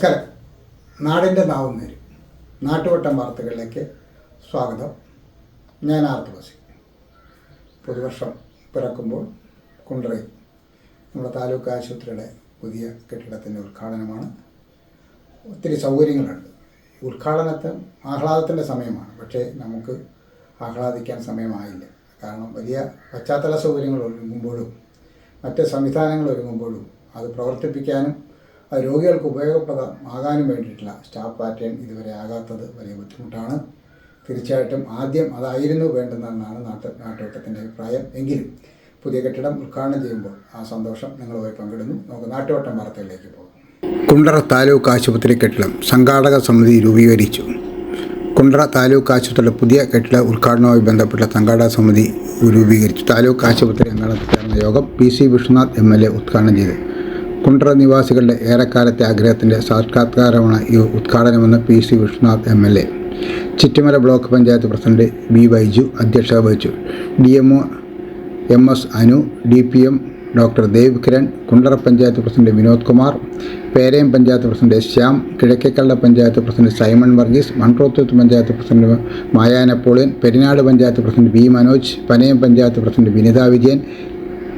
നമസ്കാരം. നാടിൻ്റെ നാവും നേരും നാട്ടുവട്ടം വാർത്തകളിലേക്ക് സ്വാഗതം. ഞാൻ ആർത്തുളസി. പുതുവർഷം പിറക്കുമ്പോൾ കുണ്ടറയിൽ നമ്മുടെ താലൂക്ക് ആശുപത്രിയുടെ പുതിയ കെട്ടിടത്തിൻ്റെ ഉദ്ഘാടനമാണ്. ഒത്തിരി സൗകര്യങ്ങളുണ്ട്. ഉദ്ഘാടനത്തിന് ആഹ്ലാദത്തിൻ്റെ സമയമാണ്. പക്ഷേ നമുക്ക് ആഹ്ലാദിക്കാൻ സമയമായില്ല. കാരണം വലിയ പശ്ചാത്തല സൗകര്യങ്ങൾ ഒരുങ്ങുമ്പോഴും മറ്റ് സംവിധാനങ്ങൾ ഒരുങ്ങുമ്പോഴും അത് പ്രവർത്തിപ്പിക്കാനും അത് രോഗികൾക്ക് ഉപയോഗപ്രദമാകാനും വേണ്ടിയിട്ടുള്ള സ്റ്റാഫ് പാറ്റേൺ ഇതുവരെ ആകാത്തത് വലിയ ബുദ്ധിമുട്ടാണ്. തീർച്ചയായിട്ടും ആദ്യം അതായിരുന്നു വേണ്ടുന്നതെന്നാണ് നാട്ടുവട്ടത്തിൻ്റെ അഭിപ്രായം. എങ്കിലും പുതിയ കെട്ടിടം ഉദ്ഘാടനം ചെയ്യുമ്പോൾ ആ സന്തോഷം നിങ്ങളുമായി പങ്കിടുന്നു. നമുക്ക് നാട്ടുവട്ടം വാർത്തകളിലേക്ക് പോകാം. കുണ്ടറ താലൂക്ക് ആശുപത്രി കെട്ടിടം സംഘാടക സമിതി രൂപീകരിച്ചു. കുണ്ടറ താലൂക്ക് ആശുപത്രിയുടെ പുതിയ കെട്ടിട ഉദ്ഘാടനവുമായി ബന്ധപ്പെട്ട സംഘാടക സമിതി രൂപീകരിച്ചു. താലൂക്ക് ആശുപത്രി അങ്കണത്തിൽ ചേർന്ന യോഗം PC വിഷ്ണുനാഥ് MLA ഉദ്ഘാടനം ചെയ്തു. കുണ്ടറ നിവാസികളുടെ ഏറെക്കാലത്തെ ആഗ്രഹത്തിൻ്റെ സാക്ഷാത്കാരമാണ് ഈ ഉദ്ഘാടനമെന്ന് PC Vishnunath MLA. Chittumala block panchayat president B Baiju അധ്യക്ഷത വഹിച്ചു. DMO MS അനു, DPM doctor Dev Kiran, Kundara panchayat president Vinod Kumar, Perayam panchayat president Shyam, Kizhakkekallada panchayat president Simon Varghese, Munroethuruthu panchayat president Maya Napoleon, Perinad panchayat president B Manoj, Panayam panchayat president Vinitha Vijayan,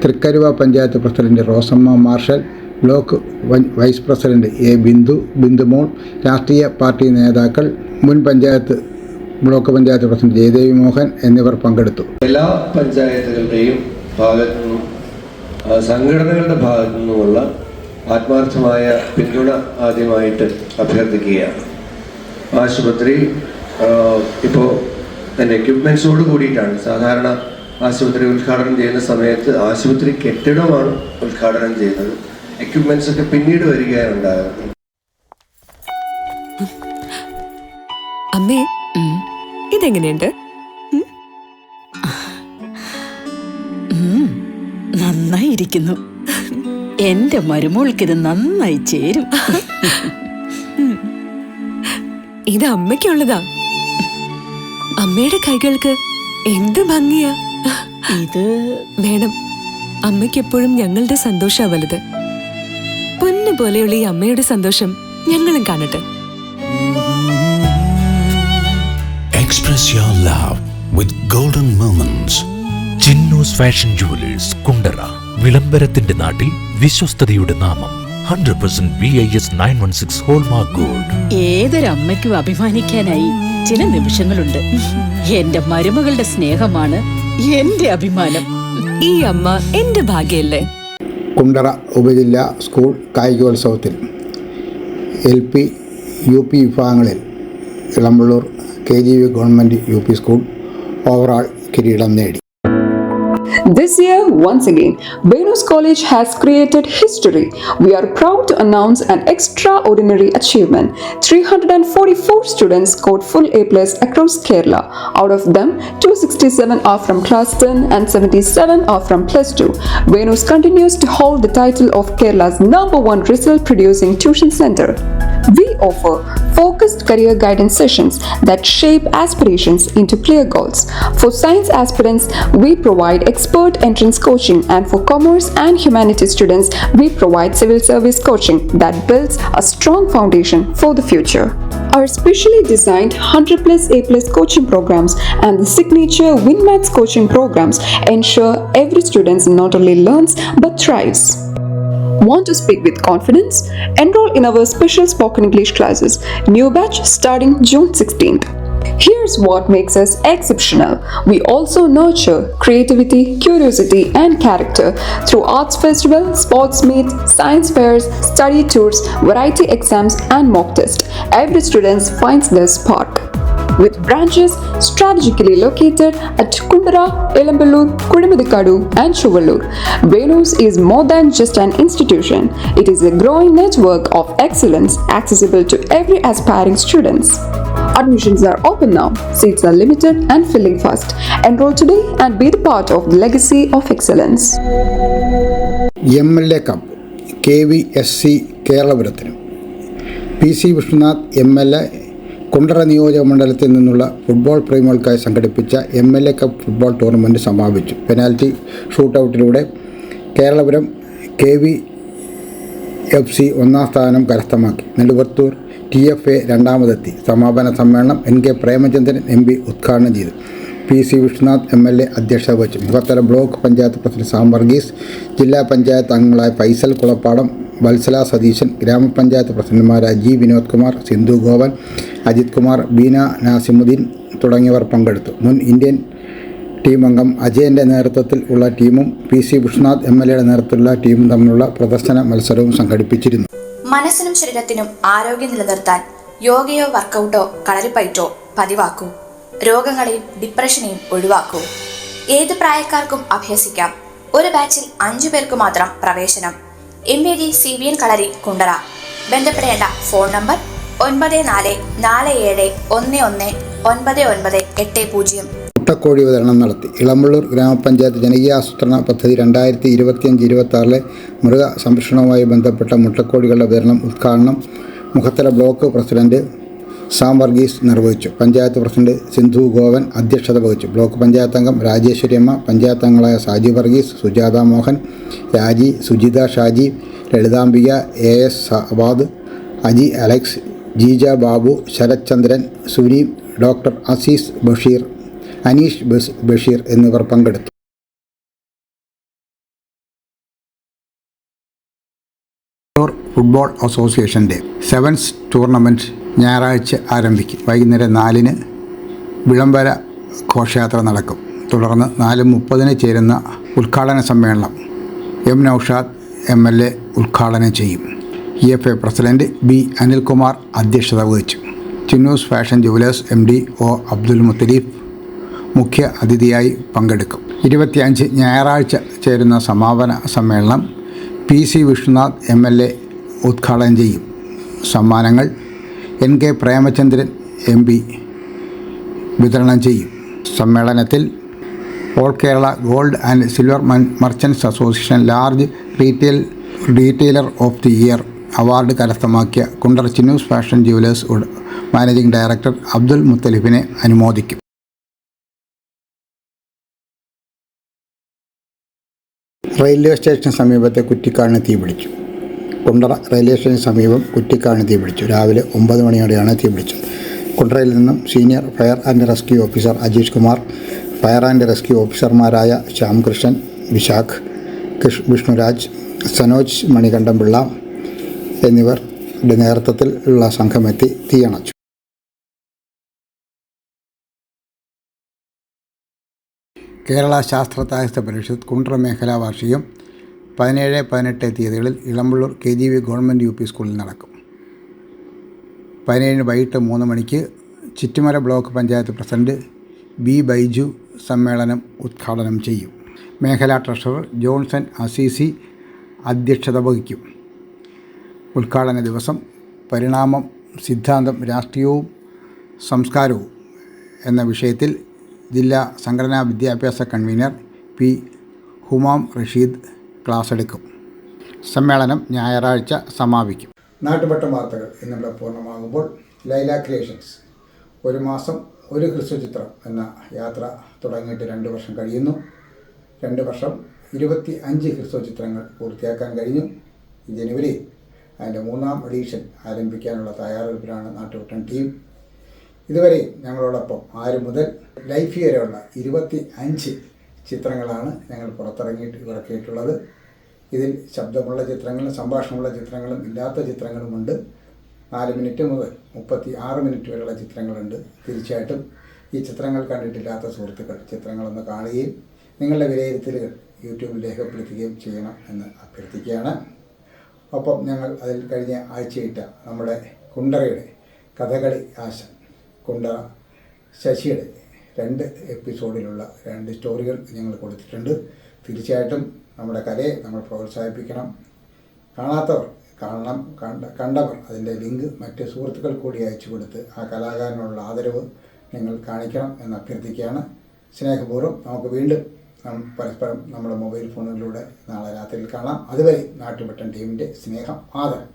Thrikkaruva panchayat president Rosamma Marshal, block vice president A Bindumol, രാഷ്ട്രീയ പാർട്ടി നേതാക്കൾ, മുൻ ബ്ലോക്ക് പഞ്ചായത്ത് പ്രസിഡന്റ് ജയദേവി മോഹൻ എന്നിവർ പങ്കെടുത്തു. എല്ലാ പഞ്ചായത്തുകളുടെയും ഭാഗത്തു നിന്നും സംഘടനകളുടെ ഭാഗത്തു നിന്നുമുള്ള ആത്മാർത്ഥമായ പിന്തുണ ആദ്യമായിട്ട് അഭ്യർത്ഥിക്കുകയാണ്. ആശുപത്രി ഇപ്പോൾ അതിൻ്റെ എക്യുപ്മെൻറ്റ്സോട് കൂടിയിട്ടാണ് സാധാരണ ആശുപത്രി ഉദ്ഘാടനം ചെയ്യുന്ന സമയത്ത് ആശുപത്രി കെട്ടിടമാണ് ഉദ്ഘാടനം ചെയ്യുന്നത്. എക്യുപ്മെന്റ്സ് ഒക്കെ പിന്നീട് വരികയാണ് ഉണ്ടാകുന്നത്. അമ്മേ, ഇതെങ്ങനെയുണ്ട്? നന്നായിരിക്കുന്നു. എന്റെ മരുമോൾക്ക് ഇത് നന്നായി ചേരും. ഇത് അമ്മയ്ക്കുള്ളതാ. അമ്മയുടെ കൈകൾക്ക് എന്ത് ഭംഗിയാ. ഇത് വേണം. അമ്മയ്ക്ക് എപ്പോഴും ഞങ്ങളുടെ സന്തോഷാ വലുത്. പൊന്നു പോലെയുള്ള ഈ അമ്മയുടെ സന്തോഷം ഞങ്ങളും കാണട്ടെ. Express your love with golden moments. Chinnus fashion jewellers Kundara. വിളംബരത്തിന്റെ നാട്ടിൽ വിശ്വസ്തതയുടെ നാമം. 100% BIS 916 ഹോൾമാർക്ക് ഗോൾഡ്. ഏതൊരമ്മയ്ക്കും അഭിമാനിക്കാനായി ചില നിമിഷങ്ങളുണ്ട്. എന്റെ മരുമകളുടെ സ്നേഹമാണ് എന്റെ അഭിമാനം. ഈ അമ്മ എന്റെ ഭാഗ്യല്ലേ. കുണ്ടറ ഉപജില്ലാ സ്കൂൾ കായികോത്സവത്തിൽ LP UP വിഭാഗങ്ങളിൽ Elampalloor KGV government UP school overall കിരീടം നേടി. This year, once again, Venus College has created history. We are proud to announce an extraordinary achievement. 344 students scored full A+ across Kerala. Out of them, 267 are from Class 10 and 77 are from Plus 2. Venus continues to hold the title of Kerala's #1 result-producing tuition center. We offer focused career guidance sessions that shape aspirations into clear goals. For science aspirants, we provide expert entrance coaching, and for commerce and humanities students, we provide civil service coaching that builds a strong foundation for the future. Our specially designed 100+ A+ coaching programs and the signature WinMaths coaching programs ensure every student not only learns but thrives. Want to speak with confidence? Enroll in our special spoken English classes. New batch starting June 16th. Here's what makes us exceptional. We also nurture creativity, curiosity, and character through arts festival, sports meets, science fairs, study tours, variety exams, and mock tests. Every student finds their spark. With branches strategically located at Kundara, Elamballur, Kudimuthikadu, and Chuvallur, Venus is more than just an institution. It is a growing network of excellence accessible to every aspiring students. Admissions are open now. Seats are limited and filling fast. Enroll today and be the part of the legacy of excellence. MLA cup KVSC കേരളപുരത്തിനും PC Vishnunath MLA Kundara നിയോജക മണ്ഡലത്തിൽ നിന്നുള്ള football പ്രേമികൾക്കായി സംഘടിപ്പിച്ച MLA cup football tournament സമാപിച്ചു. Penalty ഷൂട്ടൗട്ടിലൂടെ Keralapuram KV FC ഒന്നാം സ്ഥാനം കരസ്ഥമാക്കി. Neduvathur TFA രണ്ടാമതെത്തി. സമാപന സമ്മേളനം NK പ്രേമചന്ദ്രൻ MP ഉദ്ഘാടനം ചെയ്തു. PC വിശ്വനാഥ് MLA അധ്യക്ഷത വഹിച്ചു. Mukhathala block panchayat president Sam Varghese, ജില്ലാ പഞ്ചായത്ത് അംഗങ്ങളായ ഫൈസൽ കുളപ്പാടം, വത്സല സതീശൻ, ഗ്രാമപഞ്ചായത്ത് പ്രസിഡന്റുമാരായ G വിനോദ് കുമാർ, സിന്ധു ഗോവൻ, അജിത് കുമാർ, ബീന നാസിമുദ്ദീൻ തുടങ്ങിയവർ പങ്കെടുത്തു. മുൻ ഇന്ത്യൻ ടീം അംഗം അജയൻ്റെ നേതൃത്വത്തിൽ ഉള്ള ടീമും PC വിശ്വനാഥ് MLAയുടെ നേതൃത്വത്തിലുള്ള ടീമും തമ്മിലുള്ള പ്രദർശന മത്സരവും സംഘടിപ്പിച്ചിരുന്നു. മനസ്സിനും ശരീരത്തിനും ആരോഗ്യം നിലനിർത്താൻ യോഗയോ വർക്കൗട്ടോ കളരിപ്പയറ്റോ പതിവാക്കൂ. രോഗങ്ങളെയും ഡിപ്രഷനെയും ഒഴിവാക്കൂ. ഏത് പ്രായക്കാർക്കും അഭ്യസിക്കാം. ഒരു ബാച്ചിൽ 5 പേർക്ക് മാത്രം പ്രവേശനം. MAD CVN കളരി കുണ്ടറ. ബന്ധപ്പെടേണ്ട ഫോൺ നമ്പർ 9441119980. മുട്ടക്കോഴി വിതരണം നടത്തി. ഇളമ്പള്ളൂർ ഗ്രാമപഞ്ചായത്ത് ജനകീയാസൂത്രണ പദ്ധതി 2025-26 മൃഗ സംരക്ഷണവുമായി ബന്ധപ്പെട്ട മുട്ടക്കോഴികളുടെ വിതരണം ഉദ്ഘാടനം Mukhathala block president Sam Varghese നിർവഹിച്ചു. പഞ്ചായത്ത് പ്രസിഡന്റ് സിന്ധു ഗോവൻ അധ്യക്ഷത വഹിച്ചു. ബ്ലോക്ക് പഞ്ചായത്ത് അംഗം രാജേശ്വരി അമ്മ, പഞ്ചായത്ത് അംഗങ്ങളായ സാജി വർഗീസ്, സുജാത മോഹൻ, രാജി, സുജിത ഷാജി, ലളിതാംബിക, AS അവാദ്, അജി അലക്സ്, ജീജ ബാബു, ശരത് ചന്ദ്രൻ, സുനീം, ഡോക്ടർ അസീസ് ബഷീർ, അനീഷ് ബഷീർ എന്നിവർ പങ്കെടുത്തു. ഫുട്ബോൾ അസോസിയേഷൻ്റെ സെവൻസ് ടൂർണമെൻറ്റ് ഞായറാഴ്ച ആരംഭിക്കും. വൈകുന്നേരം 4-ന് വിളംബര ഘോഷയാത്ര നടക്കും. തുടർന്ന് 4:30 ചേരുന്ന ഉദ്ഘാടന സമ്മേളനം M നൗഷാദ് MLA ഉദ്ഘാടനം ചെയ്യും. EFA പ്രസിഡന്റ് B അനിൽകുമാർ അധ്യക്ഷത വഹിച്ചു. Chinnoos fashion jewellers MD O Abdul Muthaleef മുഖ്യ അതിഥിയായി പങ്കെടുക്കും. 25 ഞായറാഴ്ച ചേരുന്ന സമാപന സമ്മേളനം PC വിശ്വനാഥ് MLA ഉദ്ഘാടനം ചെയ്യും. സമ്മാനങ്ങൾ NK പ്രേമചന്ദ്രൻ MP വിതരണം ചെയ്യും. സമ്മേളനത്തിൽ all Kerala gold and silver merchants association large retailer of the year award കരസ്ഥമാക്കിയ Kundara Chinnus fashion jewellers managing director Abdul മുത്തലിഫിനെ അനുമോദിക്കും. റെയിൽവേ സ്റ്റേഷന് സമീപത്തെ കുറ്റിക്കാടിന് തീപിടിച്ചു. കുണ്ടറ റെയിൽവേ സ്റ്റേഷന് സമീപം കുറ്റിക്കാടിന് തീപിടിച്ചു. രാവിലെ 9 മണിയോടെയാണ് തീപിടിച്ചത്. കുണ്ടറയിൽ നിന്നും senior fire and rescue officer Ajeesh Kumar, fire and rescue ഓഫീസർമാരായ ശ്യാംകൃഷ്ണൻ, വിശാഖ്, വിഷ്ണുരാജ്, സനോജ് മണികണ്ഠൻപിള്ള എന്നിവരുടെ നേതൃത്വത്തിലുള്ള സംഘമെത്തി തീയണച്ചു. കേരള ശാസ്ത്ര സാഹിത്യ പരിഷത്ത് കുണ്ടറ മേഖലാ വാർഷികം 17-18 തീയതികളിൽ ഇളമ്പള്ളൂർ KGV ഗവൺമെൻറ് UP സ്കൂളിൽ നടക്കും. 17 വൈകിട്ട് 3 മണിക്ക് Chittumala block panchayat president B Baiju സമ്മേളനം ഉദ്ഘാടനം ചെയ്യും. മേഖലാ ട്രഷറർ ജോൺസൺ അസീസി അധ്യക്ഷത വഹിക്കും. ഉദ്ഘാടന ദിവസം പരിണാമം, സിദ്ധാന്തം, രാഷ്ട്രീയവും സംസ്കാരവും എന്ന വിഷയത്തിൽ ജില്ലാ സംഘടനാ വിദ്യാഭ്യാസ convener P Humam Rasheed class എടുക്കും. സമ്മേളനം ഞായറാഴ്ച സമാപിക്കും. നാട്ടുപട്ടം വാർത്തകൾ എന്നിവിടെ പൂർണ്ണമാകുമ്പോൾ ലൈല ക്രിയേഷൻസ് 1 മാസം 1 ഹ്രസ്വചിത്രം എന്ന യാത്ര തുടങ്ങിയിട്ട് 2 വർഷം കഴിയുന്നു. 2 വർഷം 25 ഹ്രസ്വചിത്രങ്ങൾ പൂർത്തിയാക്കാൻ കഴിഞ്ഞു. ഈ ജനുവരിയിൽ അതിൻ്റെ 3ാം എഡിഷൻ ആരംഭിക്കാനുള്ള തയ്യാറെടുപ്പിലാണ് നാട്ടുപട്ടം ടീം. ഇതുവരെ ഞങ്ങളോടൊപ്പം 6 മുതൽ ലൈഫ് വരെയുള്ള 25 ചിത്രങ്ങളാണ് ഞങ്ങൾ ഇറക്കിയിട്ടുള്ളത്. ഇതിൽ ശബ്ദമുള്ള ചിത്രങ്ങളും സംഭാഷണമുള്ള ചിത്രങ്ങളും ഇല്ലാത്ത ചിത്രങ്ങളുമുണ്ട്. 4 മിനിറ്റ് മുതൽ 36 മിനിറ്റ് വരെയുള്ള ചിത്രങ്ങളുണ്ട്. തീർച്ചയായിട്ടും ഈ ചിത്രങ്ങൾ കണ്ടിട്ടില്ലാത്ത സുഹൃത്തുക്കൾ ചിത്രങ്ങളൊന്ന് കാണുകയും നിങ്ങളുടെ വിലയിരുത്തലുകൾ യൂട്യൂബിൽ രേഖപ്പെടുത്തുകയും ചെയ്യണം എന്ന് അഭ്യർത്ഥിക്കുകയാണ്. ഒപ്പം ഞങ്ങൾ അതിൽ കഴിഞ്ഞ ആഴ്ചയിട്ട നമ്മുടെ കുണ്ടറയുടെ കഥകളി ആശൻ കുണ്ടറ ശശിയുടെ 2 എപ്പിസോഡിലുള്ള 2 സ്റ്റോറികൾ ഞങ്ങൾ കൊടുത്തിട്ടുണ്ട്. തീർച്ചയായിട്ടും നമ്മുടെ കലയെ നമ്മൾ പ്രോത്സാഹിപ്പിക്കണം. കാണാത്തവർ കാണണം, കണ്ടവർ അതിൻ്റെ ലിങ്ക് മറ്റ് സുഹൃത്തുക്കൾ കൂടി അയച്ചു കൊടുത്ത് ആ കലാകാരനുള്ള ആദരവ് നിങ്ങൾ കാണിക്കണം എന്ന് അഭ്യർത്ഥിക്കുകയാണ്. സ്നേഹപൂർവ്വം നമുക്ക് വീണ്ടും പരസ്പരം നമ്മുടെ മൊബൈൽ ഫോണുകളിലൂടെ നാളെ രാത്രിയിൽ കാണാം. അതുവരെ നാട്ടുപട്ടം ടീമിൻ്റെ സ്നേഹം, ആദരം.